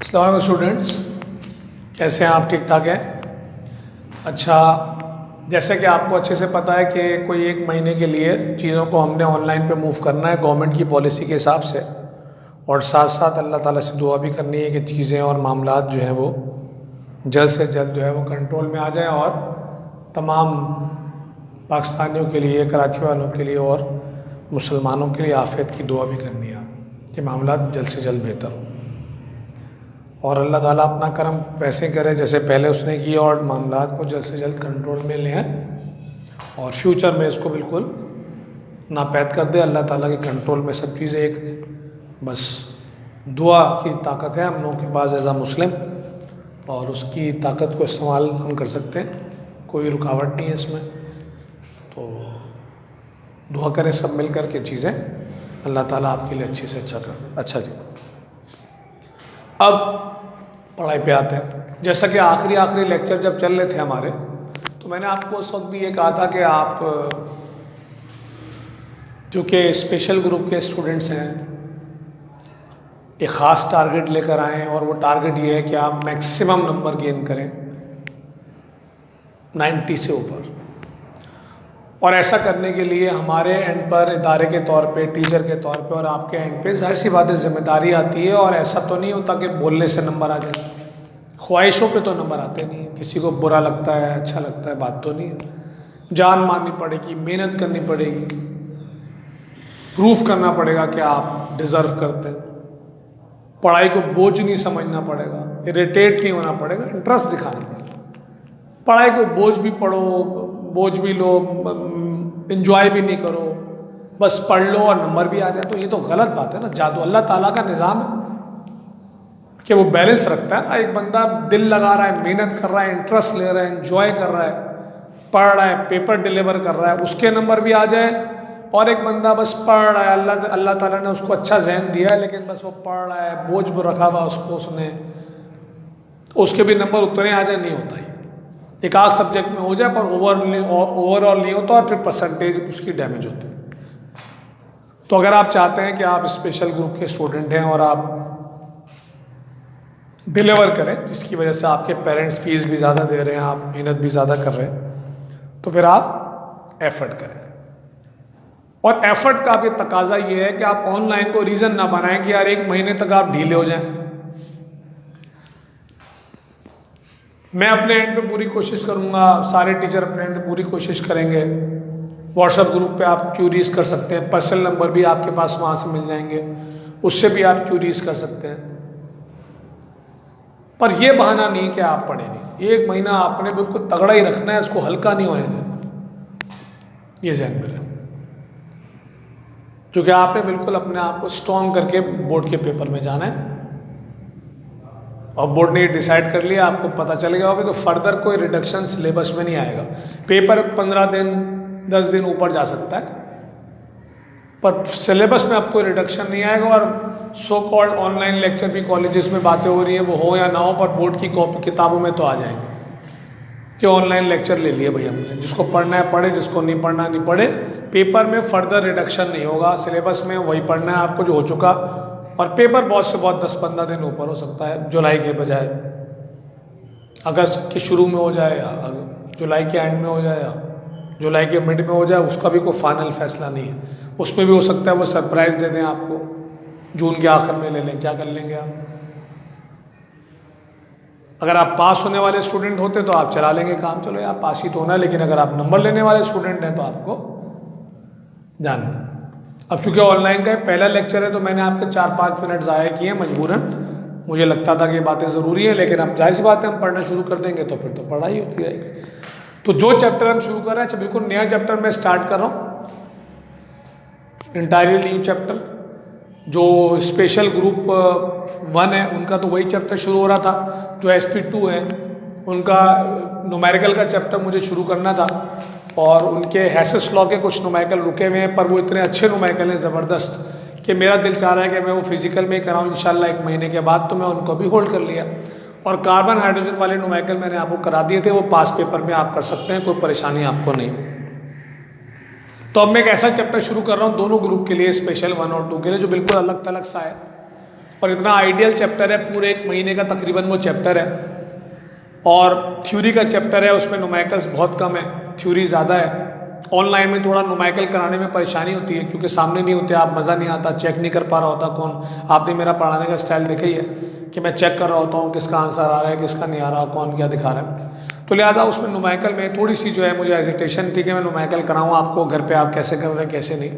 अस्सलाम वालेकुम स्टूडेंट्स, कैसे हैं आप? ठीक ठाक हैं? अच्छा, जैसे कि आपको अच्छे से पता है कि कोई एक महीने के लिए चीज़ों को हमने ऑनलाइन पे मूव करना है गवर्नमेंट की पॉलिसी के हिसाब से, और साथ साथ अल्लाह ताला से दुआ भी करनी है कि चीज़ें और मामलात जो हैं वो जल्द से जल्द जो है वो कंट्रोल में आ जाए और तमाम पाकिस्तानियों के लिए, कराची वालों के लिए और मुसलमानों के लिए आफियत की दुआ भी करनी है कि मामलात जल्द से जल्द बेहतर हो और अल्लाह ताला अपना करम वैसे करे जैसे पहले उसने किया और मामलात को जल्द से जल्द कंट्रोल में लें और फ्यूचर में इसको बिल्कुल नापैद कर दे। अल्लाह ताला के कंट्रोल में सब चीज़ें, एक बस दुआ की ताकत है हम लोगों के पास एज आ मुस्लिम, और उसकी ताकत को इस्तेमाल हम कर सकते हैं, कोई रुकावट नहीं है इसमें। तो दुआ करें सब मिल कर के चीज़ें, अल्लाह ताला आपके लिए अच्छे से अच्छा कर। अच्छा जी, अब पढ़ाई पे आते हैं। जैसा कि आखिरी लेक्चर जब चल रहे थे हमारे, तो मैंने आपको उस वक्त भी ये कहा था कि आप जो कि स्पेशल ग्रुप के स्टूडेंट्स हैं, एक ख़ास टारगेट लेकर आएँ, और वो टारगेट ये है कि आप मैक्सिमम नंबर गेन करें 90 से ऊपर। और ऐसा करने के लिए हमारे एंड पर, इदारे के तौर पे, टीचर के तौर पे और आपके एंड पे जाहिर सी बात है जिम्मेदारी आती है। और ऐसा तो नहीं होता कि बोलने से नंबर आ जाए, ख्वाहिशों पे तो नंबर आते नहीं है। किसी को बुरा लगता है, अच्छा लगता है, बात तो नहीं है। जान मारनी पड़ेगी, मेहनत करनी पड़ेगी, प्रूफ करना पड़ेगा कि आप डिज़र्व करते हैं। पढ़ाई को बोझ नहीं समझना पड़ेगा, इरिटेट नहीं होना पड़ेगा, इंटरेस्ट दिखाना पड़ेगा। पढ़ाई को बोझ भी पढ़ो, बोझ भी लो, एंजॉय भी नहीं करो, बस पढ़ लो और नंबर भी आ जाए, तो ये तो गलत बात है ना। जादू अल्लाह ताला का निज़ाम है कि वो बैलेंस रखता है ना। एक बंदा दिल लगा रहा है, मेहनत कर रहा है, इंटरेस्ट ले रहा है, एंजॉय कर रहा है, पढ़ रहा है, पेपर डिलीवर कर रहा है, उसके नंबर भी आ जाए। और एक बंदा बस पढ़ रहा है, अल्लाह ताला ने उसको अच्छा जहन दिया है, लेकिन बस वो पढ़ रहा है, बोझ भी रखा हुआ उसको उसने, तो उसके भी नंबर उतने आ जाए, नहीं होता है। एक आध सब्जेक्ट में हो जाए पर ओवरऑल नहीं होता, और फिर परसेंटेज उसकी डैमेज होती है। तो अगर आप चाहते हैं कि आप स्पेशल ग्रुप के स्टूडेंट हैं और आप डिलीवर करें, जिसकी वजह से आपके पेरेंट्स फीस भी ज़्यादा दे रहे हैं, आप मेहनत भी ज़्यादा कर रहे हैं, तो फिर आप एफर्ट करें। और एफर्ट का भी तकाजा ये है कि आप ऑनलाइन को रीज़न ना बनाएं कि यार एक महीने तक आप ढीले हो जाएं। मैं अपने एंड पे पूरी कोशिश करूंगा, सारे टीचर अपने एंड पे पूरी कोशिश करेंगे। व्हाट्सएप ग्रुप पे आप क्यूरीज कर सकते हैं, पर्सनल नंबर भी आपके पास वहाँ से मिल जाएंगे, उससे भी आप क्यूरीज कर सकते हैं। पर यह बहाना नहीं कि आप पढ़े नहीं। एक महीना आपने बिल्कुल तगड़ा ही रखना है, इसको हल्का नहीं होने देना, ये ज़हन में रहे, क्योंकि आपने बिल्कुल अपने आप को स्ट्रॉन्ग करके बोर्ड के पेपर में जाना है। और बोर्ड ने डिसाइड कर लिया, आपको पता चल गया होगा कि फर्दर कोई रिडक्शन सिलेबस में नहीं आएगा। पेपर 15 दिन 10 दिन ऊपर जा सकता है, पर सिलेबस में अब कोई रिडक्शन नहीं आएगा। और सो कॉल्ड ऑनलाइन लेक्चर भी कॉलेजेस में बातें हो रही है, वो हो या ना हो, पर बोर्ड की कॉपी किताबों में तो आ जाएंगे कि ऑनलाइन लेक्चर ले लिए भाई हमने, जिसको पढ़ना है पढ़े, जिसको नहीं पढ़ना नहीं पढ़े। पेपर में फर्दर रिडक्शन नहीं होगा, सिलेबस में वही पढ़ना है आपको जो हो चुका। और पेपर बहुत से बहुत 10-15 दिन ऊपर हो सकता है, जुलाई के बजाय अगस्त के शुरू में हो जाए, या जुलाई के एंड में हो जाए, या जुलाई के मिड में हो जाए, उसका भी कोई फाइनल फैसला नहीं है। उसमें भी हो सकता है वो सरप्राइज़ दे दें आपको, जून के आखिर में ले लें, क्या कर लेंगे आप। अगर आप पास होने वाले स्टूडेंट होते तो आप चला लेंगे काम, चलो यार पास ही तो होना है। लेकिन अगर आप नंबर लेने वाले स्टूडेंट हैं तो आपको जानना। अब क्योंकि ऑनलाइन का पहला लेक्चर है, तो मैंने आपके 4-5 मिनट ज़ाया किए मजबूरन, मुझे लगता था कि ये बातें ज़रूरी है। लेकिन अब जाहिर सी बात है, हम पढ़ना शुरू कर देंगे तो फिर तो पढ़ाई होती रहेगी। तो जो चैप्टर हम शुरू कर रहे हैं, बिल्कुल नया चैप्टर मैं स्टार्ट कर रहा हूँ, इंटायरली न्यू चैप्टर। जो स्पेशल ग्रुप 1 है उनका तो वही चैप्टर शुरू हो रहा था, जो SP2 है उनका न्यूमेरिकल का चैप्टर मुझे शुरू करना था। और उनके हैसेस लॉ के कुछ न्यूमेरिकल रुके हुए हैं, पर वो इतने अच्छे न्यूमेरिकल हैं ज़बरदस्त कि मेरा दिल चाह रहा है कि मैं वो फिजिकल में ही कराऊँ इंशाल्लाह 1 महीने के बाद। तो मैं उनको भी होल्ड कर लिया। और कार्बन हाइड्रोजन वाले न्यूमेरिकल मैंने आपको करा दिए थे, वो पास पेपर में आप कर सकते हैं, कोई परेशानी आपको नहीं। तो अब मैं एक ऐसा चैप्टर शुरू कर रहा हूँ दोनों ग्रुप के लिए, स्पेशल 1 और 2 के लिए, जो बिल्कुल अलग थलग सा है और इतना आइडियल चैप्टर है, पूरे 1 महीने का तकरीबन वो चैप्टर है। और थ्योरी का चैप्टर है, उसमें नुमेरिकल्स बहुत कम है, थ्योरी ज़्यादा है। ऑनलाइन में थोड़ा नुमेरिकल कराने में परेशानी होती है क्योंकि सामने नहीं होते आप, मज़ा नहीं आता, चेक नहीं कर पा रहा होता कौन। आपने मेरा पढ़ाने का स्टाइल देखा ही है कि मैं चेक कर रहा होता हूँ किसका आंसर आ रहा है किसका नहीं आ रहा, कौन क्या दिखा रहा है। तो लिहाजा उसमें नुमेरिकल में थोड़ी सी जो है मुझे हेजिटेशन थी कि मैं नुमेरिकल कराऊँ आपको, घर पे आप कैसे कर रहे हैं कैसे नहीं।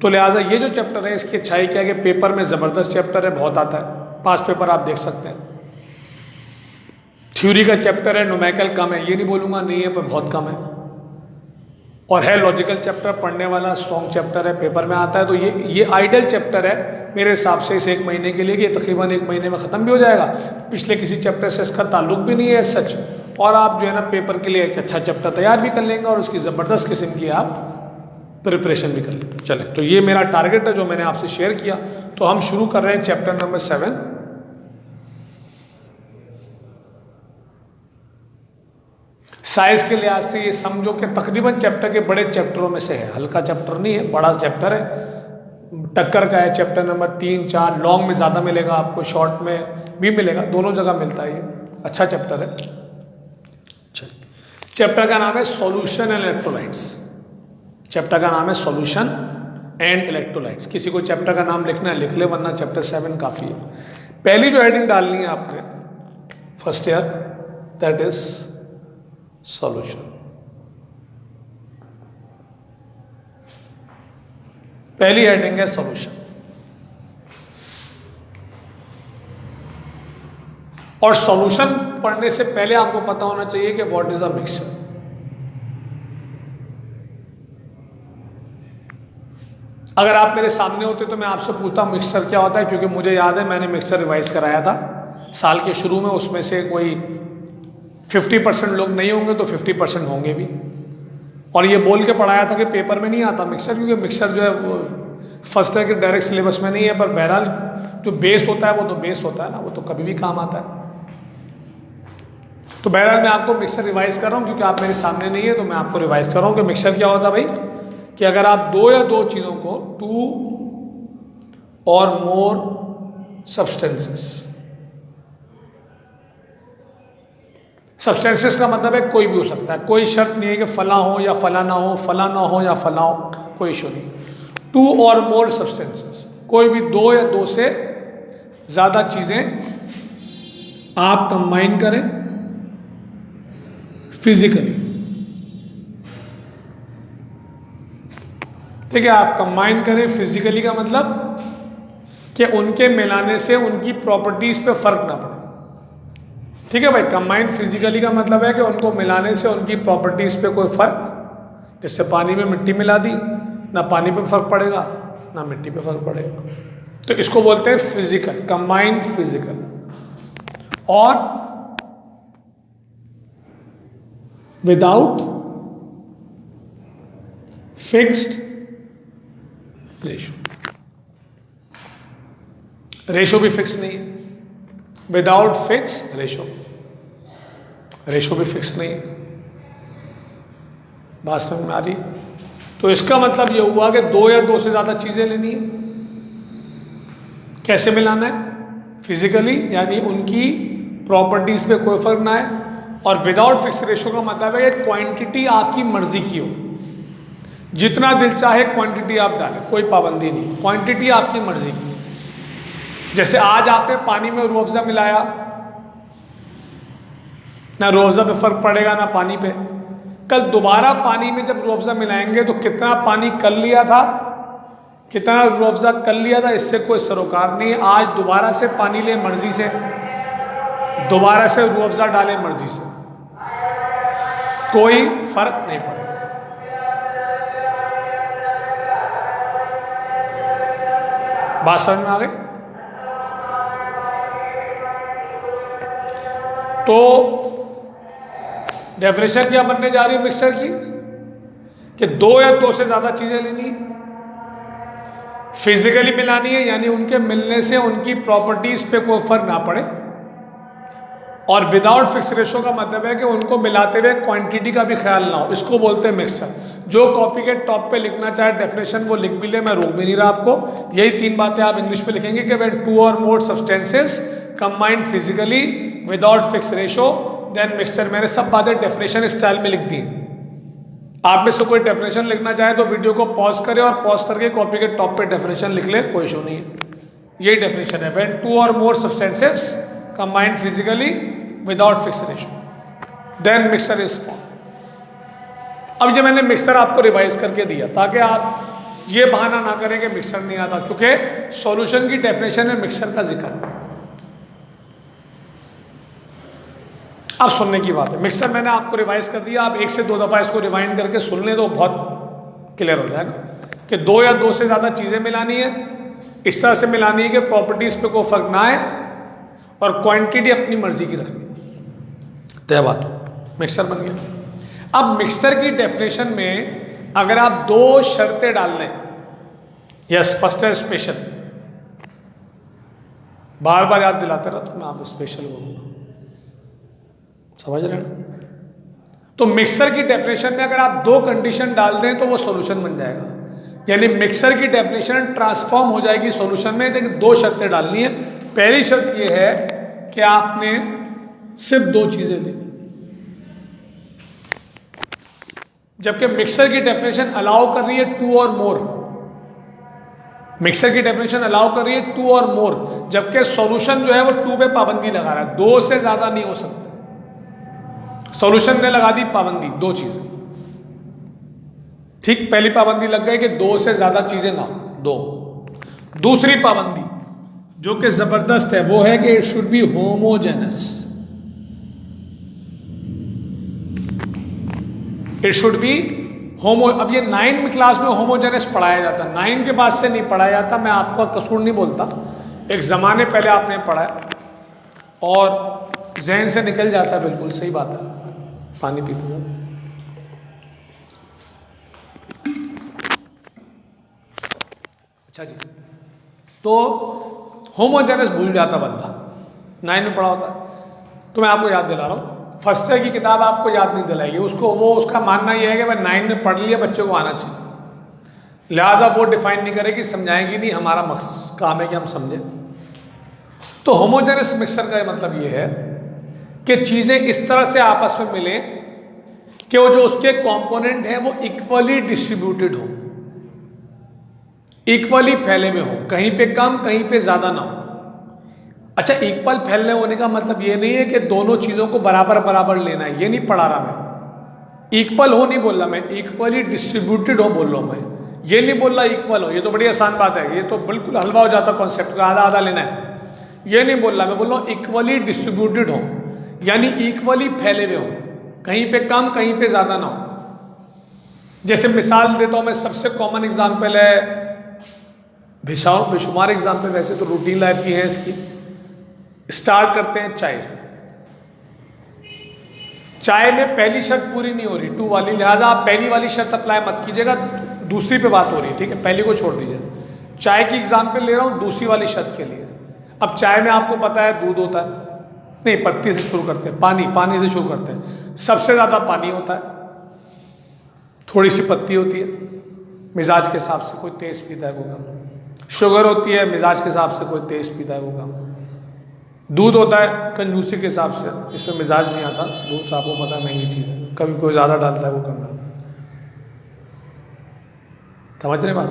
तो लिहाजा ये जो चैप्टर है इसकी अच्छाई क्या है कि पेपर में ज़बरदस्त चैप्टर है, बहुत आता है, 5 पेपर आप देख सकते हैं। थ्योरी का चैप्टर है, नुमेरिकल कम है, ये नहीं बोलूँगा नहीं है, पर बहुत कम है। और है लॉजिकल चैप्टर, पढ़ने वाला स्ट्रॉन्ग चैप्टर है, पेपर में आता है। तो ये आइडियल चैप्टर है मेरे हिसाब से इस 1 महीने के लिए कि तकरीबन 1 महीने में ख़त्म भी हो जाएगा। पिछले किसी चैप्टर से इसका ताल्लुक भी नहीं है सच, और आप जो है ना पेपर के लिए एक अच्छा चैप्टर तैयार भी कर लेंगे और उसकी ज़बरदस्त किस्म की आप प्रिपरेशन भी कर लेंगे। चलें, तो ये मेरा टारगेट है जो मैंने आपसे शेयर किया। तो हम शुरू कर रहे हैं चैप्टर नंबर 7। साइज के लिहाज से ये समझो कि तकरीबन चैप्टर के बड़े चैप्टरों में से है, हल्का चैप्टर नहीं है, बड़ा चैप्टर है। टक्कर का है चैप्टर नंबर 3, 4, लॉन्ग में ज़्यादा मिलेगा आपको, शॉर्ट में भी मिलेगा, दोनों जगह मिलता है। ये अच्छा चैप्टर है। चैप्टर का नाम है सॉल्यूशन एंड इलेक्ट्रोलाइट्स। चैप्टर का नाम है सॉल्यूशन एंड इलेक्ट्रोलाइट्स। किसी को चैप्टर का नाम लिखना है लिख ले, वरना चैप्टर 7 काफ़ी है। पहली जो हेडिंग डालनी है आपने first year, that is solution. पहली हेडिंग है सॉल्यूशन। और सॉल्यूशन पढ़ने से पहले आपको पता होना चाहिए कि व्हाट इज अ मिक्सचर। अगर आप मेरे सामने होते तो मैं आपसे पूछता मिक्सचर क्या होता है, क्योंकि मुझे याद है मैंने मिक्सचर रिवाइज कराया था साल के शुरू में। उसमें से कोई 50% लोग नहीं होंगे तो 50% होंगे भी। और ये बोल के पढ़ाया था कि पेपर में नहीं आता मिक्सचर, क्योंकि मिक्सचर जो है वो फर्स्ट ईयर के डायरेक्ट सिलेबस में नहीं है। पर बहरहाल जो बेस होता है वो तो बेस होता है ना, वो तो कभी भी काम आता है। तो बहरहाल मैं आपको मिक्सचर रिवाइज कर रहा हूँ, क्योंकि आप मेरे सामने नहीं है तो मैं आपको रिवाइज कर रहा हूँ कि मिक्सचर क्या होता है भाई। कि अगर आप 2 या 2 चीज़ों को, 2 और मोर सब्सटेंसेस का मतलब है कोई भी हो सकता है, कोई शर्त नहीं है कि फला हो या फला ना हो, फला ना हो या फला हो, कोई इशू नहीं। 2 और मोर सब्सटेंसेस, कोई भी 2 या 2 से ज़्यादा चीज़ें आप कंबाइन करें फिजिकली। ठीक है, आप कंबाइन करें फिजिकली का मतलब कि उनके मिलाने से उनकी प्रॉपर्टीज पे फर्क ना पड़े। ठीक है भाई, कंबाइन फिजिकली का मतलब है कि उनको मिलाने से उनकी प्रॉपर्टीज पे कोई फर्क, जैसे पानी में मिट्टी मिला दी, ना पानी पे फर्क पड़ेगा ना मिट्टी पे फर्क पड़ेगा, तो इसको बोलते हैं फिजिकल, कंबाइंड फिजिकल। और विदाउट फिक्स्ड रेशो, रेशो भी फिक्स नहीं है, विदाउट फिक्स रेशो, रेशो भी फिक्स नहीं है। बात समझ में आ रही? तो इसका मतलब ये हुआ कि 2 या 2 से ज़्यादा चीज़ें लेनी है। कैसे मिलाना है? फिजिकली, यानी उनकी प्रॉपर्टीज पे कोई फर्क ना है। और विदाउट फिक्स रेशो का मतलब है कि क्वांटिटी आपकी मर्जी की हो, जितना दिल चाहे क्वांटिटी आप डालें, कोई पाबंदी नहीं, क्वांटिटी आपकी मर्जी की। जैसे आज आपने पानी में रूह अफ़ज़ा मिलाया, ना रूह अफ़ज़ा पे फर्क पड़ेगा ना पानी पे। कल दोबारा पानी में जब रूह अफ़ज़ा मिलाएंगे तो कितना पानी कल लिया था, कितना रूह अफ़ज़ा कल लिया था, इससे कोई सरोकार नहीं है। आज दोबारा से पानी ले मर्जी से, दोबारा से रूह अफ़ज़ा डाले मर्जी से, कोई फर्क नहीं पड़ेगा। बात समझ में आ गई? तो डेफिनेशन क्या बनने जा रही है मिक्सचर की कि 2 या 2 से ज़्यादा चीज़ें लेनी, फिजिकली मिलानी है, यानी उनके मिलने से उनकी प्रॉपर्टीज पे कोई फर्क ना पड़े। और विदाउट फिक्स रेशो का मतलब है कि उनको मिलाते हुए क्वांटिटी का भी ख्याल ना हो, इसको बोलते हैं मिक्सचर। जो कॉपी के टॉप पे लिखना चाहे डेफिनेशन वो लिख भी ले, मैं रोक भी नहीं रहा आपको। यही 3 बातें आप इंग्लिश में लिखेंगे कि व्हेन 2 और more substances combined physically without fix ratio then mixture. मैंने सब बातें डेफिनेशन स्टाइल में लिख दी। आप में से कोई डेफिनेशन लिखना चाहे तो वीडियो को पॉज करे और पॉज करके कॉपी के टॉप पे डेफिनेशन लिख ले, कोई इशू नहीं है। यही डेफिनेशन है, व्हेन 2 और more substances combined physically without fix ratio then mixture is form. अब ये मैंने मिक्सचर आपको रिवाइज करके दिया ताकि आप ये बहाना ना करें कि मिक्सचर नहीं आता, क्योंकि सॉल्यूशन की डेफिनेशन में मिक्सचर का जिक्र। अब सुनने की बात है, मिक्सचर मैंने आपको रिवाइज कर दिया, आप 1 से 2 दफ़ा इसको रिवाइंड करके सुन लें तो बहुत क्लियर हो जाएगा कि 2 या 2 से ज़्यादा चीज़ें मिलानी है, इस तरह से मिलानी है कि प्रॉपर्टीज़ पे कोई फर्क ना आए और क्वांटिटी अपनी मर्जी की रखनी। तय बात हो, मिक्सचर बन गया। अब मिक्सचर की डेफिनेशन में अगर आप 2 शर्तें डाल लें, यस फर्स्ट है स्पेशल, बार बार याद दिलाते रहो तो मैं आप स्पेशल बोलूँगा, समझ रहे हैं। तो मिक्सचर की डेफिनेशन में अगर आप 2 कंडीशन डाल दें तो वो सॉल्यूशन बन जाएगा, यानी मिक्सचर की डेफिनेशन ट्रांसफॉर्म हो जाएगी सॉल्यूशन में। लेकिन 2 शर्तें डालनी है। पहली शर्त ये है कि आपने सिर्फ 2 चीजें ली, जबकि मिक्सचर की डेफिनेशन अलाउ कर रही है 2 और मोर। मिक्सचर की डेफिनेशन अलाउ कर रही है 2 और मोर, जबकि सॉल्यूशन जो है वो 2 पे पाबंदी लगा रहा है, 2 से ज्यादा नहीं हो सकता। सॉल्यूशन ने लगा दी पाबंदी 2 चीजें, ठीक, पहली पाबंदी लग गई कि 2 से ज्यादा चीजें ना हो, 2। दूसरी पाबंदी जो कि जबरदस्त है वो है कि it should be homogeneous. It should be homo. अब ये 9वीं क्लास में होमोजेनस पढ़ाया जाता, 9 के बाद से नहीं पढ़ाया जाता। मैं आपका कसूर नहीं बोलता, एक जमाने पहले आपने पढ़ा और जहन से निकल जाता, बिल्कुल सही बात है। पानी पीते हो? अच्छा जी, तो होमोजेनस भूल जाता बंदा, 9 में पढ़ा होता है। तो मैं आपको याद दिला रहा हूँ, फर्स्ट ईयर की किताब आपको याद नहीं दिलाएगी, उसको वो उसका मानना यह है कि भाई 9 में पढ़ लिया, बच्चे को आना चाहिए, लिहाजा वो डिफाइन नहीं करेगी, समझाएंगी नहीं, हमारा काम है कि हम समझें। तो होमोजेनस मिक्सचर का मतलब ये है कि चीज़ें इस तरह से आपस में मिले कि वो जो उसके कंपोनेंट हैं वो इक्वली डिस्ट्रीब्यूटेड हो, इक्वली फैले में हो, कहीं पे कम कहीं पे ज़्यादा ना हो। अच्छा, इक्वल फैलने होने का मतलब ये नहीं है कि दोनों चीज़ों को बराबर बराबर लेना है, ये नहीं पढ़ा रहा मैं। इक्वल हो नहीं बोल रहा मैं, इक्वली डिस्ट्रीब्यूटेड हो बोल रहा हूँ मैं, ये नहीं बोल रहा इक्वल हो। ये तो बड़ी आसान बात है, ये तो बिल्कुल हलवा हो जाता कॉन्सेप्ट का, आधा आधा लेना है, ये नहीं बोल रहा मैं। बोल रहा हूँ इक्वली डिस्ट्रीब्यूटेड हो, यानी इक्वली फैले हुए हो, कहीं पे कम कहीं पे ज़्यादा ना हो। जैसे मिसाल देता हूँ मैं, सबसे कॉमन एग्जाम्पल है बेशुमार एग्जाम्पल, वैसे तो रूटीन लाइफ की है इसकी। स्टार्ट करते हैं चाय से। चाय में पहली शर्त पूरी नहीं हो रही, 2 वाली, लिहाजा आप पहली वाली शर्त अप्लाई मत कीजिएगा, दूसरी पे बात हो रही है, ठीक है, पहली को छोड़ दीजिए। चाय की एग्जाम्पल ले रहा हूँ दूसरी वाली शर्त के लिए। अब चाय में आपको पता है दूध होता है, नहीं, पत्ती से शुरू करते हैं, पानी से शुरू करते हैं। सबसे ज़्यादा पानी होता है, थोड़ी सी पत्ती होती है, मिजाज के हिसाब से कोई तेज़ पीता है, कोई कम। शुगर होती है, मिजाज के हिसाब से कोई तेज़ पीता है, कोई कम। दूध होता है कंजूसी के हिसाब से, इसमें मिजाज नहीं आता, दूध आपको पता है महंगी चीज़ है, कभी कोई ज़्यादा डालता है, वो कम डालता है। समझ रहे बात?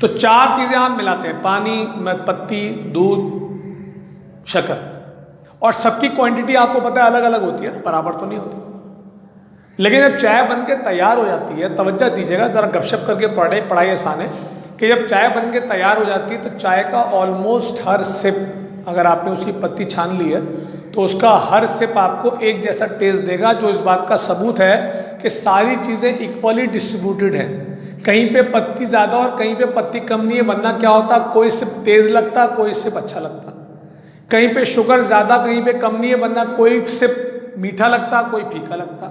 तो 4 चीज़ें आप मिलाते हैं, पानी, पत्ती, दूध, शक्कर, और सबकी क्वांटिटी आपको पता है अलग अलग होती है, बराबर तो नहीं होती। लेकिन जब चाय बन के तैयार हो जाती है, तवज्जो दीजिएगा, ज़रा गपशप करके पढ़ाई आसान है कि जब चाय बन के तैयार हो जाती है तो चाय का ऑलमोस्ट हर सिप, अगर आपने उसकी पत्ती छान ली है तो उसका हर सिप आपको एक जैसा टेस्ट देगा, जो इस बात का सबूत है कि सारी चीज़ें इक्वली डिस्ट्रीब्यूटेड हैं। कहीं पे पत्ती ज़्यादा और कहीं पे पत्ती कम नहीं है, वरना क्या होता, कोई सिप तेज़ लगता, कोई सिप अच्छा लगता। कहीं पे शुगर ज़्यादा कहीं पे कम नहीं है, वरना कोई सिप मीठा लगता, कोई फीका लगता।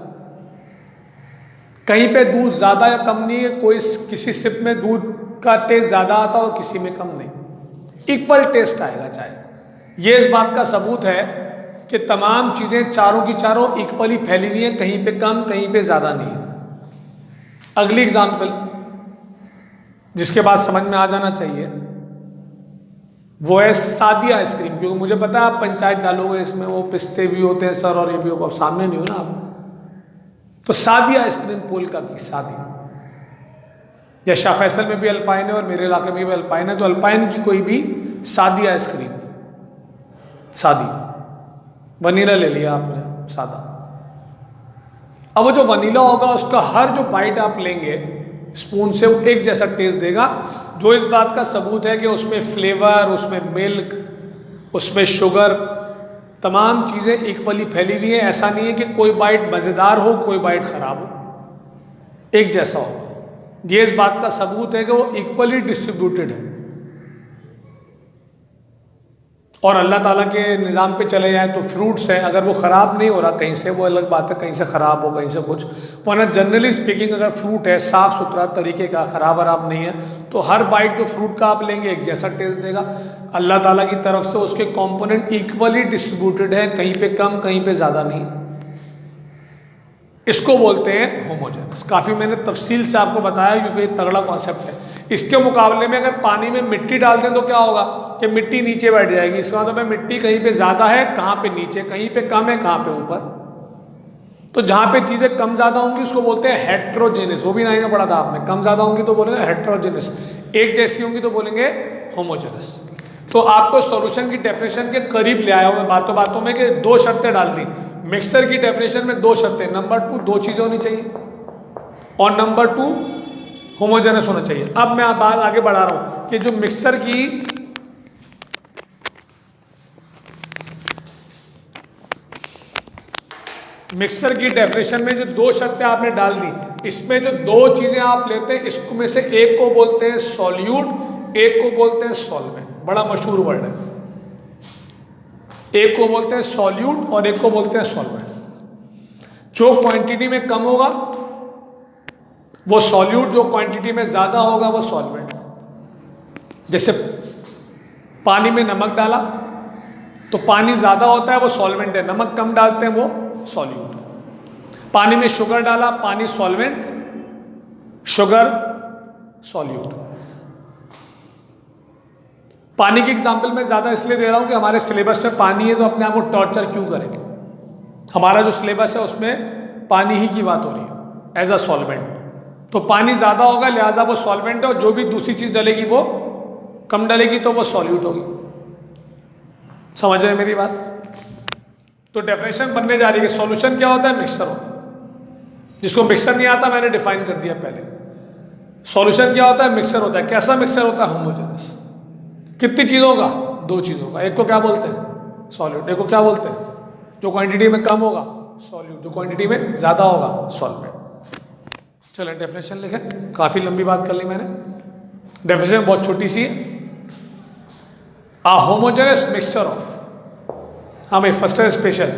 कहीं पे दूध ज़्यादा या कम नहीं है, कोई किसी सिप में दूध का टेस्ट ज़्यादा आता और किसी में कम नहीं, इक्वल टेस्ट आएगा चाय। ये इस बात का सबूत है कि तमाम चीज़ें चारों की चारों इक्वली फैली हुई हैं, कहीं पे कम कहीं पे ज़्यादा नहीं है। अगली एग्जाम्पल जिसके बाद समझ में आ जाना चाहिए वो है सादी आइसक्रीम, क्योंकि मुझे पता है आप पंचायत डालोगे इसमें, वो पिस्ते भी होते हैं सर और ये भी होगा, अब सामने नहीं हो ना आप। तो सादी आइसक्रीम पोल्का की सादी, या शाह फैसल में भी अल्पाइन है और मेरे इलाके में भी अल्पाइन है, तो अल्पाइन की कोई भी सादी आइसक्रीम, सादी वनीला ले लिया आपने सादा। अब वो जो वनीला होगा उसका हर जो बाइट आप लेंगे स्पून से वो एक जैसा टेस्ट देगा, जो इस बात का सबूत है कि उसमें फ्लेवर, उसमें मिल्क, उसमें शुगर, तमाम चीज़ें इक्वली फैली हुई हैं। ऐसा नहीं है कि कोई बाइट मज़ेदार हो कोई बाइट ख़राब हो, एक जैसा हो। ये इस बात का सबूत है कि वो इक्वली डिस्ट्रीब्यूटेड है। और अल्लाह ताला के निज़ाम पे चले जाए तो फ्रूट्स हैं, अगर वो ख़राब नहीं हो रहा कहीं से, वो अलग बात है, कहीं से ख़राब हो कहीं से कुछ, वरना जनरली स्पीकिंग अगर फ्रूट है साफ़ सुथरा तरीके का, ख़राब वराब नहीं है, तो हर बाइट जो फ्रूट का आप लेंगे एक जैसा टेस्ट देगा। अल्लाह ताला की तरफ से उसके कंपोनेंट इक्वली डिस्ट्रीब्यूटेड है, कहीं पे कम कहीं पे ज़्यादा नहीं। इसको बोलते हैं होमोजेनस। काफ़ी मैंने तफसील से आपको बताया क्योंकि ये तगड़ा कॉन्सेप्ट है। इसके मुकाबले में अगर पानी में मिट्टी डाल दें तो क्या होगा कि मिट्टी नीचे बैठ जाएगी। इसका मतलब है मिट्टी कहीं पे ज़्यादा है, कहाँ पे नीचे, कहीं पे कम है, कहाँ पे ऊपर। तो जहाँ पे चीज़ें कम ज़्यादा होंगी उसको बोलते हैं हेट्रोजेनस। वो भी नहीं पढ़ा था आपने, कम ज़्यादा होंगी तो बोलेंगे हेट्रोजेनस, एक जैसी होंगी तो बोलेंगे होमोजेनस। तो आपको सॉल्यूशन की डेफिनेशन के करीब ले आया हूँ बातों बातों में कि दो शर्तें डाल दी। मिक्सर की डेफिनेशन में दो शर्तें, नंबर 2 दो चीज़ें होनी चाहिए और नंबर 2 होमोजेनस होना चाहिए। अब मैं बात आगे बढ़ा रहा हूं कि जो मिक्सचर की डेफिनेशन में जो दो शर्तें आपने डाल दी, इसमें जो दो चीजें आप लेते हैं इसको में से एक को बोलते हैं सॉल्यूट, एक को बोलते हैं सॉल्वेंट। बड़ा मशहूर वर्ड है, एक को बोलते हैं सॉल्यूट और एक को बोलते हैं सॉल्वेंट। जो क्वांटिटी में कम होगा वो सॉल्यूट, जो क्वांटिटी में ज़्यादा होगा वो सॉल्वेंट। जैसे पानी में नमक डाला तो पानी ज़्यादा होता है वो सॉल्वेंट है, नमक कम डालते हैं वो सॉल्यूट। पानी में शुगर डाला, पानी सॉल्वेंट, शुगर सॉल्यूट। पानी की एग्जाम्पल मैं ज़्यादा इसलिए दे रहा हूँ कि हमारे सिलेबस में पानी है, तो अपने आप को टॉर्चर क्यों करें। हमारा जो सिलेबस है उसमें पानी ही की बात हो रही है एज अ सॉल्वेंट। तो पानी ज़्यादा होगा लिहाजा वो सॉल्वेंट है, और जो भी दूसरी चीज़ डलेगी वो कम डलेगी तो वो सॉल्यूट होगी। समझ रहे हैं मेरी बात? तो डेफिनेशन बनने जा रही है। सॉल्यूशन क्या होता है? मिक्सचर होता है। जिसको मिक्सचर नहीं आता मैंने डिफाइन कर दिया पहले। सॉल्यूशन क्या होता है? मिक्सचर होता है। कैसा मिक्सचर होता है? होमोजेनस। कितनी चीज़ों का? दो चीज़ों का। एक को क्या बोलते हैं? सॉल्यूट। एक को क्या बोलते हैं? जो क्वांटिटी में कम होगा सॉल्यूट, जो क्वांटिटी में ज़्यादा होगा सॉल्वेंट। चलें डेफिनेशन लिखें, काफ़ी लंबी बात कर ली मैंने। डेफिनेशन बहुत छोटी सी है। A homogeneous mixture of, हाँ भाई फर्स्ट है special,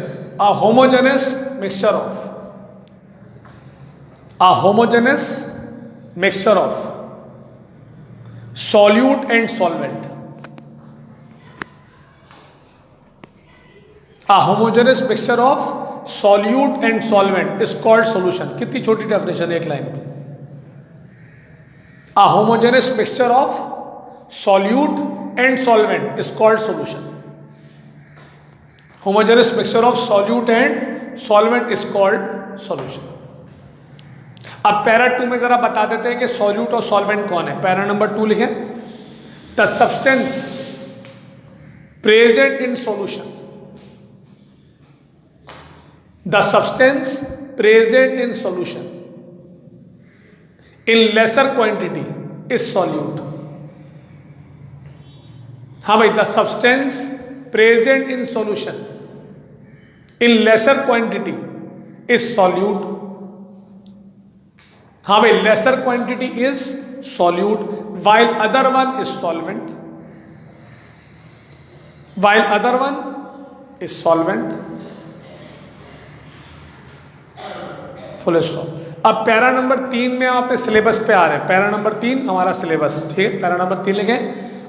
a homogeneous mixture of, a homogeneous mixture of solute and solvent, a homogeneous mixture of solute and solvent is called solution। कितनी छोटी डेफिनेशन एक लाइन में। A homogeneous mixture of solute and solvent is called solution। homogeneous mixture of solute and solvent is called solution। अब para 2 में जरा बता देते हैं कि सॉल्यूट और सॉल्वेंट कौन है। पैरा नंबर 2 लिखें। The substance present in solution, the substance present in solution in lesser quantity is solute. हाँ भाई, the substance present in solution in lesser quantity is solute. हाँ भाई, lesser quantity is solute while other one is solvent, while other one is solvent। Full stop. अब para number 3 में आप syllabus पे आ रहे हैं। पैरा नंबर 3 हमारा syllabus, ठीक है। पैरा नंबर 3 लिखें।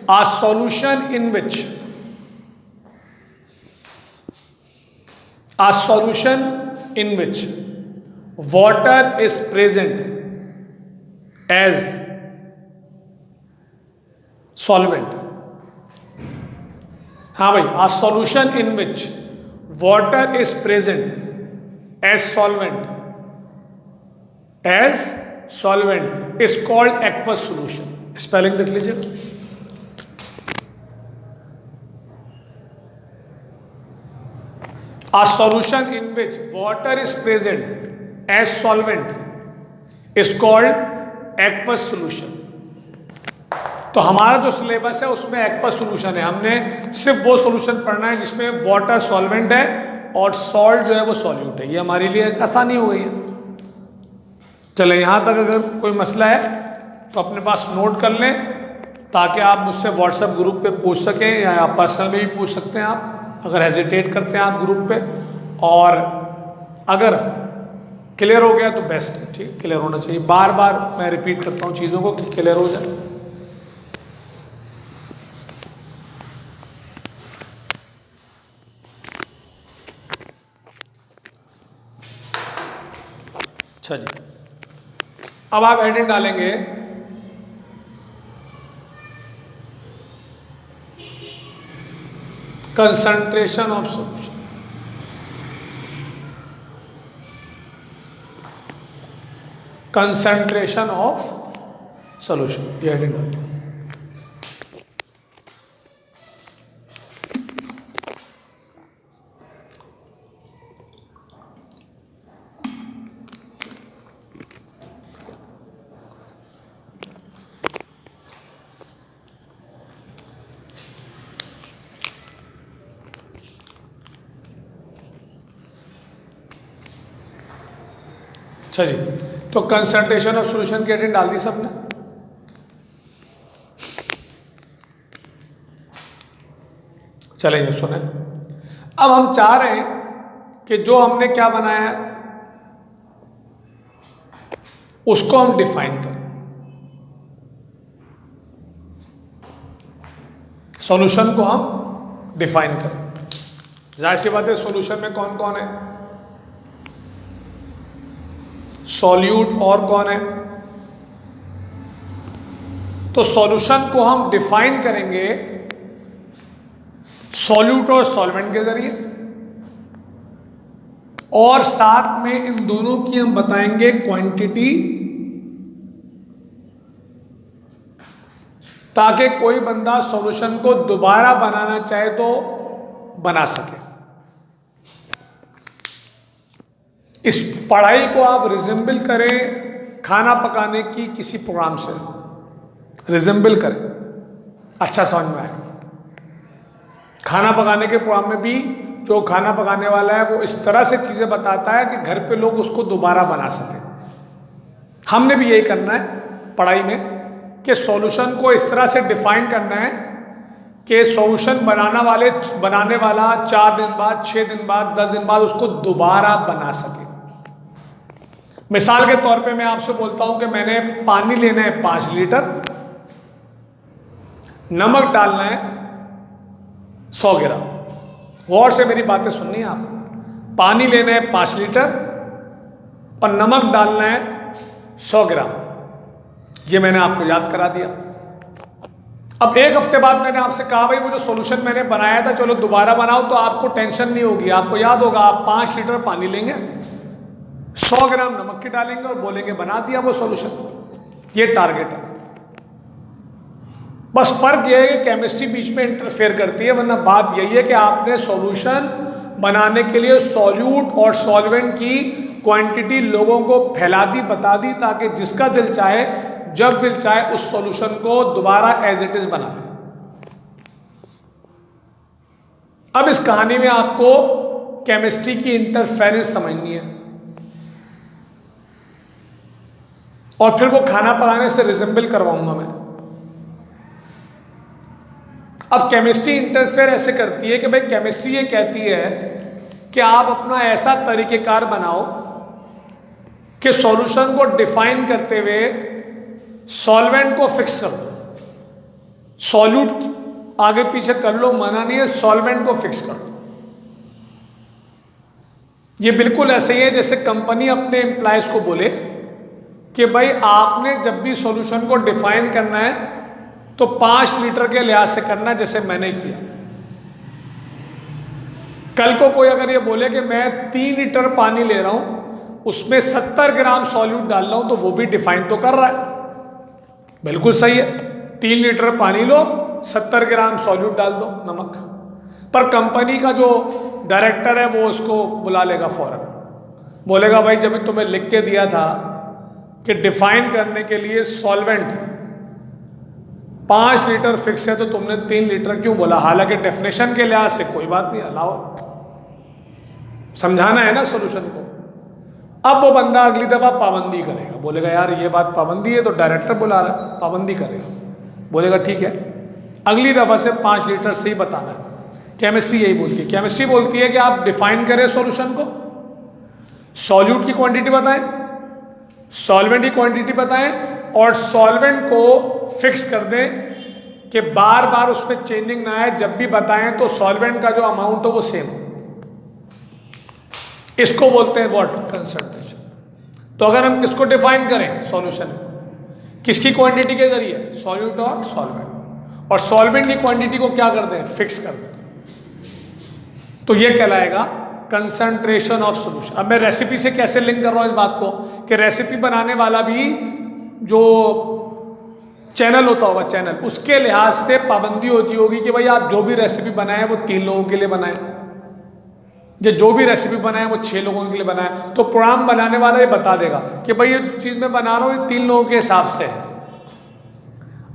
A solution in which, a solution in which water is present as solvent. हाँ भाई, a solution in which water is present as solvent is called aqueous solution। Spelling देख लीजिए। A solution in which water is present as solvent is called aqueous solution। तो हमारा जो syllabus है उसमें aqueous solution है। हमने सिर्फ वो सोल्यूशन पढ़ना है जिसमें वाटर सॉल्वेंट है और सॉल्ट जो है वो सॉल्यूट है। ये हमारे लिए आसानी हो गई है। चले यहाँ तक अगर कोई मसला है तो अपने पास नोट कर लें, ताकि आप मुझसे व्हाट्सएप ग्रुप पे पूछ सकें, या आप पर्सनल में भी पूछ सकते हैं आप, अगर हेजिटेट करते हैं आप ग्रुप पे। और अगर क्लियर हो गया तो बेस्ट है, ठीक है, क्लियर होना चाहिए। बार बार मैं रिपीट करता हूँ चीज़ों को कि क्लियर हो जाए। अच्छा जी, अब आप हेडिंग डालेंगे concentration of solution. Concentration of solution, ये हेडिंग डालेंगे। अच्छा जी, तो कंसंट्रेशन ऑफ सॉल्यूशन की हेडिंग डाल दी सबने। चलेंगे सुने। अब हम चाह रहे हैं कि जो हमने क्या बनाया है उसको हम डिफाइन करें। सॉल्यूशन को हम डिफाइन करें। जाहिर सी बात है, सॉल्यूशन में कौन कौन है? सॉल्यूट और कौन है? तो सॉल्यूशन को हम डिफाइन करेंगे सॉल्यूट और सॉल्वेंट के जरिए, और साथ में इन दोनों की हम बताएंगे क्वांटिटी, ताकि कोई बंदा सॉल्यूशन को दोबारा बनाना चाहे तो बना सके। इस पढ़ाई को आप रिजेंबल करें खाना पकाने की किसी प्रोग्राम से, रिजेंबल करें, अच्छा समझ में आए। खाना पकाने के प्रोग्राम में भी जो खाना पकाने वाला है वो इस तरह से चीज़ें बताता है कि घर पे लोग उसको दोबारा बना सकें। हमने भी यही करना है पढ़ाई में, कि सॉल्यूशन को इस तरह से डिफाइन करना है कि सॉल्यूशन बनाने वाला 4 दिन बाद, 6 दिन बाद, 10 दिन बाद उसको दोबारा बना सके। मिसाल के तौर पे मैं आपसे बोलता हूं कि मैंने पानी लेना है 5 लीटर, नमक डालना है 100 ग्राम। गौर से मेरी बातें सुननी है आप। पानी लेना है 5 लीटर और नमक डालना है 100 ग्राम। ये मैंने आपको याद करा दिया। अब 1 हफ्ते बाद मैंने आपसे कहा भाई वो जो सॉल्यूशन मैंने बनाया था चलो दोबारा बनाओ, तो आपको टेंशन नहीं होगी। आपको याद होगा, आप 5 लीटर पानी लेंगे, 100 ग्राम नमक की डालेंगे और बोलेंगे बना दिया वो सॉल्यूशन। ये टारगेट है। बस फर्क यह है कि केमिस्ट्री बीच में इंटरफेयर करती है, वरना बात यही है कि आपने सॉल्यूशन बनाने के लिए सॉल्यूट और सॉल्वेंट की क्वांटिटी लोगों को फैला दी, बता दी, ताकि जिसका दिल चाहे जब दिल चाहे उस सॉल्यूशन को दोबारा एज इट इज बना ले। अब इस कहानी में आपको केमिस्ट्री की इंटरफेरेंस समझनी है, और फिर वो खाना पकाने से रिजेंबल करवाऊंगा मैं। अब केमिस्ट्री इंटरफेयर ऐसे करती है कि भाई केमिस्ट्री ये कहती है कि आप अपना ऐसा तरीकेकार बनाओ कि सॉल्यूशन को डिफाइन करते हुए सॉल्वेंट को फिक्स कर दो। सॉल्यूट आगे पीछे कर लो, मना नहीं है, सॉल्वेंट को फिक्स कर दो। ये बिल्कुल ऐसे ही है जैसे कंपनी अपने एम्प्लॉयज को बोले कि भाई आपने जब भी सॉल्यूशन को डिफाइन करना है तो 5 लीटर के लिहाज से करना है, जैसे मैंने किया। कल को कोई अगर ये बोले कि मैं 3 लीटर पानी ले रहा हूं, उसमें 70 ग्राम सॉल्यूट डाल रहा हूं, तो वो भी डिफाइन तो कर रहा है, बिल्कुल सही है। 3 लीटर पानी लो, 70 ग्राम सॉल्यूट डाल दो नमक। पर कंपनी का जो डायरेक्टर है वो उसको बुला लेगा फौरन, बोलेगा भाई जब तुम्हें लिख के दिया था कि डिफाइन करने के लिए सॉल्वेंट 5 लीटर फिक्स है, तो तुमने 3 लीटर क्यों बोला? हालांकि डेफिनेशन के लिहाज से कोई बात नहीं, अलाउ, समझाना है ना सॉल्यूशन को। अब वो बंदा अगली दफा पाबंदी करेगा, बोलेगा यार ये बात पाबंदी है, तो डायरेक्टर बुला रहा है, पाबंदी करेगा, बोलेगा ठीक है अगली दफा से 5 लीटर से ही बताना है। केमिस्ट्री यही बोलती है, केमिस्ट्री बोलती है कि आप डिफाइन करें सॉल्यूशन को, सॉल्यूट की क्वांटिटी बताएं, सॉल्वेंट की क्वांटिटी बताएं, और सॉल्वेंट को फिक्स कर दें कि बार बार उसमें चेंजिंग ना आए। जब भी बताएं तो सॉल्वेंट का जो अमाउंट हो वो सेम हो। इसको बोलते हैं व्हाट? कंसंट्रेशन। तो अगर हम किसको डिफाइन करें? सॉल्यूशन, किसकी क्वांटिटी के जरिए? सॉल्यूट और सॉल्वेंट। और सॉल्वेंट की क्वांटिटी को क्या कर दें? फिक्स कर दें। तो ये कहलाएगा कंसंट्रेशन ऑफ सॉल्यूशन। अब मैं रेसिपी से कैसे लिंक कर रहा हूं इस बात को, कि रेसिपी बनाने वाला भी जो चैनल होता होगा, चैनल, उसके लिहाज से पाबंदी होती होगी कि भाई आप जो भी रेसिपी बनाए वो 3 लोगों के लिए बनाए, जो भी रेसिपी बनाए वो 6 लोगों के लिए बनाए। तो प्रोग्राम बनाने वाला ये बता देगा कि भाई ये चीज़ मैं बना रहा हूँ ये 3 लोगों के हिसाब से है।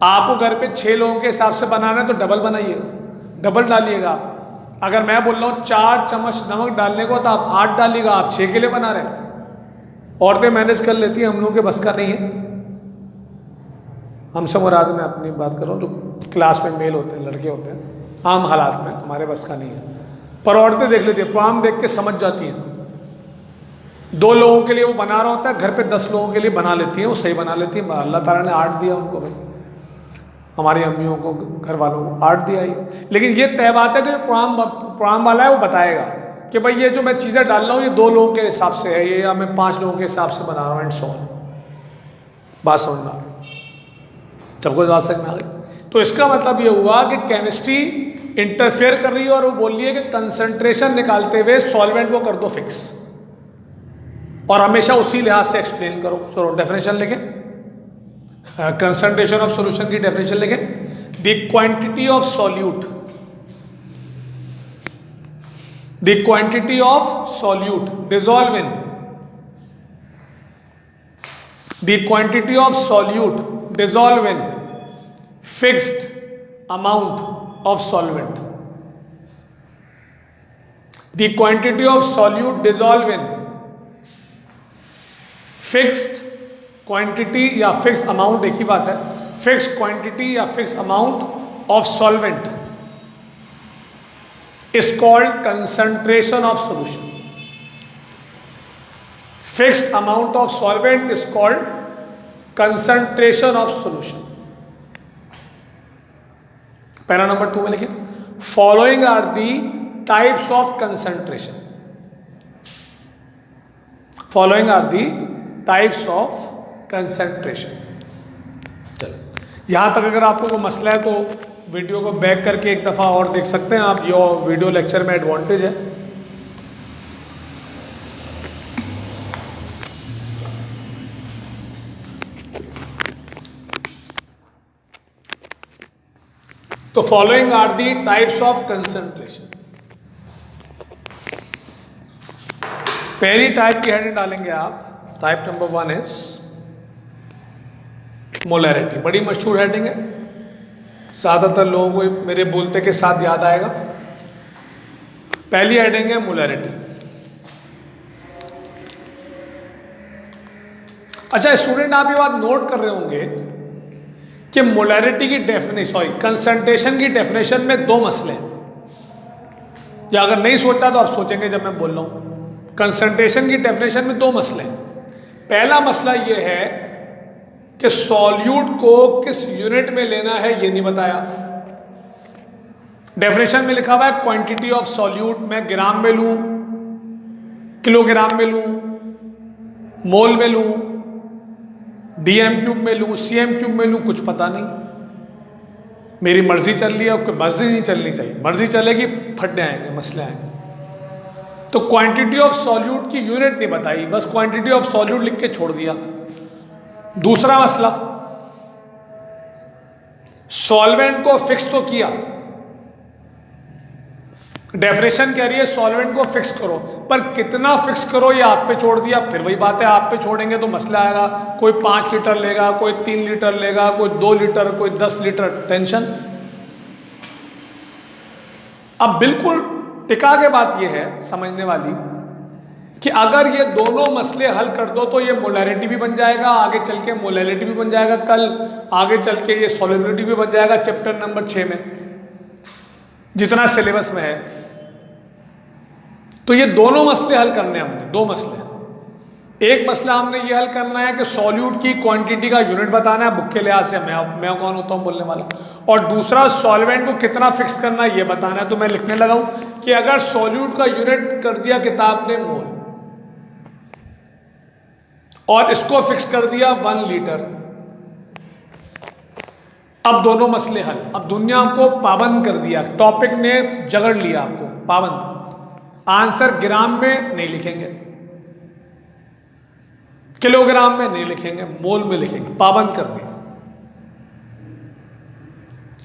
आपको घर पे 6 लोगों के हिसाब से बनाना है तो डबल बनाइएगा, डबल डालिएगा आप। अगर मैं बोल रहा हूँ 4 चम्मच नमक डालने को, तो आप 8 डालिएगा, आप 6 के लिए बना रहे हैं। औरतें मैनेज कर लेती हैं, हम लोगों के बस का नहीं है। हमसे मुराद में अपनी बात कर रहा हूँ, जो क्लास में मेल होते हैं, लड़के होते हैं, आम हालात में हमारे बस का नहीं है। पर औरतें देख लेती है, प्रोग्राम देख के समझ जाती हैं। 2 लोगों के लिए वो बना रहा होता है, घर पे 10 लोगों के लिए बना लेती हैं, वो सही बना लेती हैं। अल्लाह ताला ने 8 दिया उनको, भाई हमारी अम्मियों को, घर वालों को 8 दिया ही। लेकिन ये तय बात है कि प्रोग्राम वाला है वो बताएगा कि भाई ये जो मैं चीज़ें डाल रहा हूँ ये 2 लोगों के हिसाब से है, ये या मैं 5 लोगों के हिसाब से बना रहा हूँ, एंड सो ऑन। बात समझ में आ गई? सबको बात समझ में आ गई? तो इसका मतलब ये हुआ कि केमिस्ट्री इंटरफेयर कर रही है और वो बोल रही है कि कंसंट्रेशन निकालते हुए सॉल्वेंट को कर दो फिक्स, और हमेशा उसी लिहाज से एक्सप्लेन करो। चलो डेफिनेशन लिखें, कंसंट्रेशन ऑफ सॉल्यूशन की डेफिनेशन लिखें। The quantity of solute, the quantity of solute dissolve in, the quantity of solute dissolve in fixed amount of solvent. The quantity of solute dissolve in fixed quantity या fixed amount, एक ही बात है, fixed quantity या fixed amount of solvent is called concentration of solution. Fixed amount of solvent is called concentration of solution. Para number 2 में लिखिए, following are the types of concentration. Following are the types of concentration. चलो यहां तक अगर आपको कोई मसला है तो वीडियो को बैक करके एक दफा और देख सकते हैं आप। ये वीडियो लेक्चर में एडवांटेज है। तो following are the types of concentration. पहली टाइप की हेडिंग डालेंगे आप, टाइप नंबर 1 इज मोलैरिटी। बड़ी मशहूर हेडिंग है, ज़्यादातर लोगों को मेरे बोलते के साथ याद आएगा। पहली हेडिंग है मोलैरिटी। अच्छा स्टूडेंट, आप ये बात नोट कर रहे होंगे कि मोलैरिटी की कंसंट्रेशन की डेफिनेशन में 2 मसले हैं। या अगर नहीं सोचा तो आप सोचेंगे जब मैं बोल रहा हूं। कंसंट्रेशन की डेफिनेशन में 2 मसले हैं। पहला मसला यह है कि सॉल्यूट को किस यूनिट में लेना है ये नहीं बताया। डेफिनेशन में लिखा हुआ है क्वांटिटी ऑफ सॉल्यूट, मैं ग्राम में लूं, किलोग्राम में लूं, मोल में लूं, DM³ में लूँ, CM³ में लूँ, कुछ पता नहीं, मेरी मर्जी चल रही है, और मर्जी नहीं चलनी चाहिए, मर्जी चलेगी फट जाएंगे, मसले आएंगे। तो क्वांटिटी ऑफ सॉल्यूट की यूनिट नहीं बताई, बस क्वांटिटी ऑफ सॉल्यूट लिख के छोड़ दिया। दूसरा मसला, सॉल्वेंट को फिक्स तो किया, डेफिनेशन कह रही है सॉल्वेंट को फिक्स करो, पर कितना फिक्स करो ये आप पे छोड़ दिया। फिर वही बात है, आप पे छोड़ेंगे तो मसला आएगा, कोई 5 लीटर लेगा, कोई 3 लीटर लेगा, कोई 2 लीटर, कोई 10 लीटर, टेंशन। अब बिल्कुल टिका के बात ये है समझने वाली कि अगर ये दोनों मसले हल कर दो तो ये मोलैरिटी भी बन जाएगा, आगे चल के मोलैरिटी भी बन जाएगा, कल आगे चल के ये सॉल्युबिलिटी भी बन जाएगा चैप्टर नंबर 6 में, जितना सिलेबस में है। तो ये दोनों मसले हल करने हैं हमने, 2 मसले। एक मसला हमने ये हल करना है कि सॉल्यूट की क्वांटिटी का यूनिट बताना है, बुक के लिहाज से मैं कौन होता हूँ बोलने वाला, और दूसरा सॉल्वेंट को कितना फिक्स करना है ये बताना है। तो मैं लिखने लगा हूं कि अगर सॉल्यूट का यूनिट कर दिया किताब ने मोल, और इसको फिक्स कर दिया 1 लीटर, अब दोनों मसले हल। अब दुनिया को पाबंद कर दिया, टॉपिक ने जगड़ लिया आपको पाबंद, आंसर ग्राम में नहीं लिखेंगे, किलोग्राम में नहीं लिखेंगे, मोल में लिखेंगे, पाबंद कर दिया।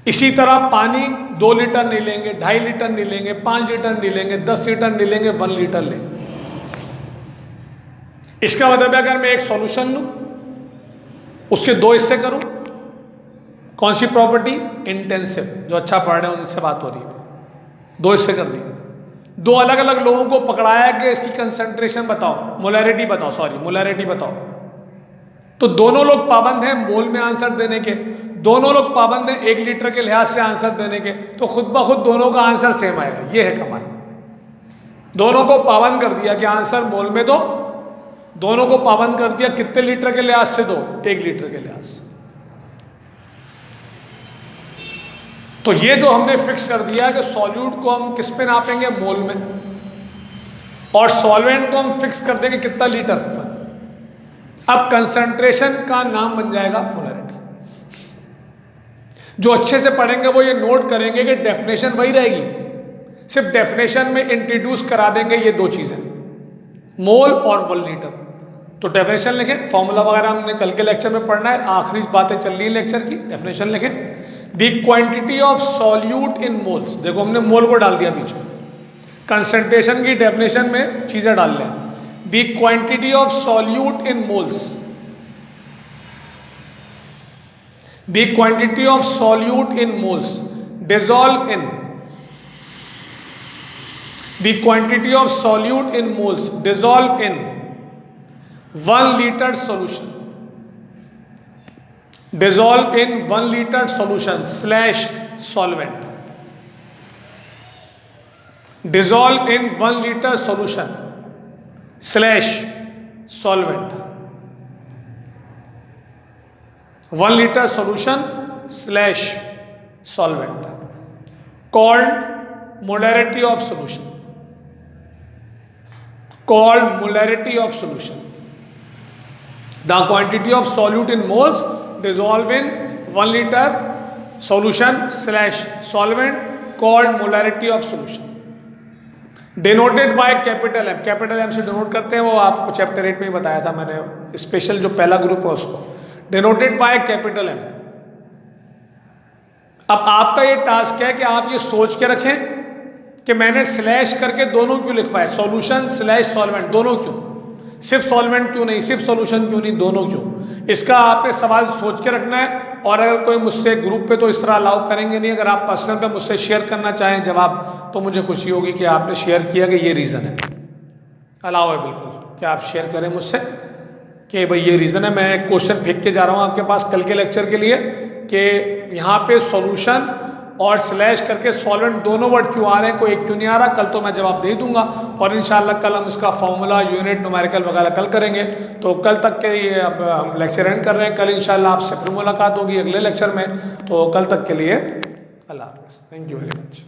इसी तरह पानी 2 लीटर नहीं लेंगे, 2.5 लीटर नहीं लेंगे, 5 लीटर नहीं लेंगे, 10 लीटर नहीं लेंगे, 1 लीटर लेंगे। इसका मतलब है अगर मैं एक सॉल्यूशन लूं, उसके 2 हिस्से करूं, कौन सी प्रॉपर्टी, इंटेंसिव, जो अच्छा पढ़ रहे हैं उनसे बात हो रही है, 2 हिस्से कर दिए। 2 अलग अलग लोगों को पकड़ाया कि इसकी कंसंट्रेशन बताओ, मोलैरिटी बताओ, सॉरी मोलैरिटी बताओ, तो दोनों लोग पाबंद हैं मोल में आंसर देने के, दोनों लोग पाबंद हैं 1 लीटर के लिहाज से आंसर देने के, तो खुद ब खुद दोनों का आंसर सेम आएगा। ये है कमाल, दोनों को पाबंद कर दिया कि आंसर मोल में दो, दोनों को पाबंद कर दिया कितने लीटर के लिहाज से दो, 1 लीटर के लिहाज से। तो ये जो हमने फिक्स कर दिया कि सॉल्यूट को हम किस पे नापेंगे, मोल में, और सॉल्वेंट को हम फिक्स कर देंगे कितना लीटर पर। अब कंसंट्रेशन का नाम बन जाएगा मोलैरिटी। जो अच्छे से पढ़ेंगे वो ये नोट करेंगे कि डेफिनेशन वही रहेगी, सिर्फ डेफिनेशन में इंट्रोड्यूस करा देंगे ये 2 चीजें, मोल और 1 लीटर। तो डेफिनेशन लिखें, फॉर्मूला वगैरह हमने कल के लेक्चर में पढ़ना है, आखिरी बातें चल रही है लेक्चर की। डेफिनेशन लिखें, the quantity of solute in moles, देखो हमने मोल को डाल दिया बीच में, कंसंट्रेशन की डेफिनेशन में चीजें डाल लें। The quantity of solute in moles, the quantity of solute in moles dissolve in, the quantity of solute in moles dissolve in 1 litre solution, dissolve in 1 liter solution slash solvent, dissolve in 1 liter solution slash solvent, 1 liter solution slash solvent, called molarity of solution, called molarity of solution. The quantity of solute in moles dissolve in 1 liter solution slash solvent called molarity of solution, denoted by capital M, capital M से denote करते हैं, वो आपको chapter 8 में ही बताया था मैंने, special जो पहला ग्रुप है उसको, डिनोटेड बाय कैपिटल M। अब आपका ये टास्क है कि आप ये सोच के रखें कि मैंने स्लैश करके दोनों क्यों लिखवाए, सॉल्यूशन स्लैश सॉल्वेंट, दोनों क्यों, सिर्फ सॉल्वेंट क्यों नहीं, सिर्फ सॉल्यूशन क्यों नहीं, दोनों क्यों। इसका आपने सवाल सोच के रखना है, और अगर कोई मुझसे ग्रुप पे तो इस तरह अलाउ करेंगे नहीं, अगर आप पर्सनल पे मुझसे शेयर करना चाहें जवाब, तो मुझे खुशी होगी कि आपने शेयर किया कि ये रीज़न है, अलाउ है बिल्कुल कि आप शेयर करें मुझसे कि भाई ये रीज़न है। मैं एक क्वेश्चन फेंक के जा रहा हूँ आपके पास कल के लेक्चर के लिए कि यहाँ पे सॉल्यूशन और स्लैश करके सॉल्वेंट दोनों वर्ड क्यों आ रहे हैं, कोई एक क्यों नहीं आ रहा। कल तो मैं जवाब दे दूंगा, और इंशाल्लाह कल हम इसका फॉर्मूला, यूनिट, न्यूमेरिकल वगैरह कल करेंगे। तो कल तक के लिए अब हम लेक्चर एंड कर रहे हैं, कल इंशाल्लाह आपसे फिर मुलाकात होगी अगले लेक्चर में। तो कल तक के लिए अल्लाह हाफ़िज़, थैंक यू वेरी मच।